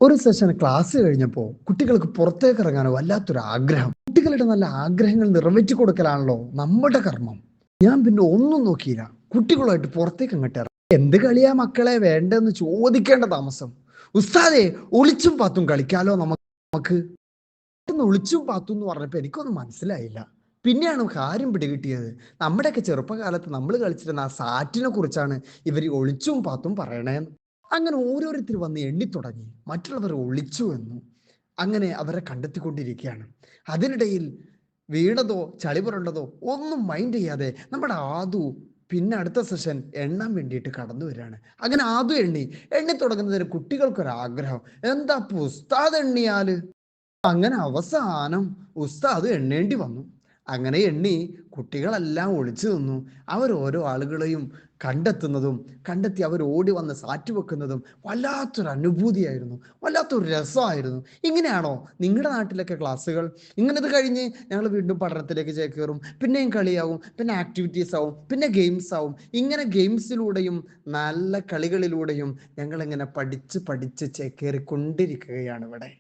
ഒരു session class കഴിഞ്ഞപ്പോൾ കുട്ടികൾക്ക് പുറത്തേക്ക് ഇറങ്ങാനോ വല്ലാത്തൊരു ആഗ്രഹം. കുട്ടികളുടെ നല്ല ആഗ്രഹങ്ങൾ നിറവേറ്റി കൊടുക്കലാണല്ലോ നമ്മുടെ കർമ്മം. ഞാൻ പിന്നെ ഒന്നും നോക്കിയില്ല, കുട്ടികളുമായിട്ട് പുറത്തേക്ക് അങ്ങോട്ട് ഇറങ്ങി. എന്ത് കളിയാ മക്കളെ വേണ്ടെന്ന് ചോദിക്കേണ്ട താമസം. ഉസ്താദേ, ഒളിച്ചും പാത്തും കളിക്കാലോ നമുക്ക്. ഒളിച്ചും പാത്തും എന്ന് പറഞ്ഞപ്പോ എനിക്കൊന്നും മനസ്സിലായില്ല. പിന്നെയാണ് കാര്യം പിടികിട്ടിയത്. നമ്മുടെയൊക്കെ ചെറുപ്പകാലത്ത് നമ്മൾ കളിച്ചിരുന്ന ആ സാറ്റിനെ കുറിച്ചാണ് ഇവർ ഒളിച്ചും പാത്തും പറയണേന്ന്. അങ്ങനെ ഓരോരുത്തർ വന്ന് എണ്ണിത്തുടങ്ങി, മറ്റുള്ളവർ ഒളിച്ചു എന്നു. അങ്ങനെ അവരെ കണ്ടെത്തിക്കൊണ്ടിരിക്കുകയാണ്. അതിനിടയിൽ വീണതോ ചളി പുരണ്ടതോ ഒന്നും മൈൻഡ് ചെയ്യാതെ നമ്മുടെ ആദു പിന്നെ അടുത്ത സെഷൻ എണ്ണാൻ വേണ്ടിയിട്ട് കടന്നു വരികയാണ്. അങ്ങനെ ആദു എണ്ണി തുടങ്ങുന്നതിന് കുട്ടികൾക്കൊരാഗ്രഹം, എന്താ ഉസ്താദ് എണ്ണിയാല്. അങ്ങനെ അവസാനം ഉസ്താദ് എണ്ണേണ്ടി വന്നു. അങ്ങനെ എണ്ണി കുട്ടികളെല്ലാം ഒളിച്ചു നിന്നു. അവർ ഓരോ ആളുകളെയും കണ്ടെത്തി അവർ ഓടി വന്ന് സാറ്റ് വെക്കുന്നതും വല്ലാത്തൊരു അനുഭൂതിയായിരുന്നു, വല്ലാത്തൊരു രസമായിരുന്നു. ഇങ്ങനെയാണോ നിങ്ങളുടെ നാട്ടിലൊക്കെ ക്ലാസ്സുകൾ? ഇങ്ങനത് കഴിഞ്ഞ് ഞങ്ങൾ വീണ്ടും പഠനത്തിലേക്ക് ചേക്കേറും, പിന്നെയും കളിയാവും, പിന്നെ ആക്ടിവിറ്റീസ് ആവും, പിന്നെ ഗെയിംസ് ആവും. ഇങ്ങനെ ഗെയിംസിലൂടെയും നല്ല കളികളിലൂടെയും ഞങ്ങളിങ്ങനെ പഠിച്ച് ചേക്കേറിക്കൊണ്ടിരിക്കുകയാണ് ഇവിടെ.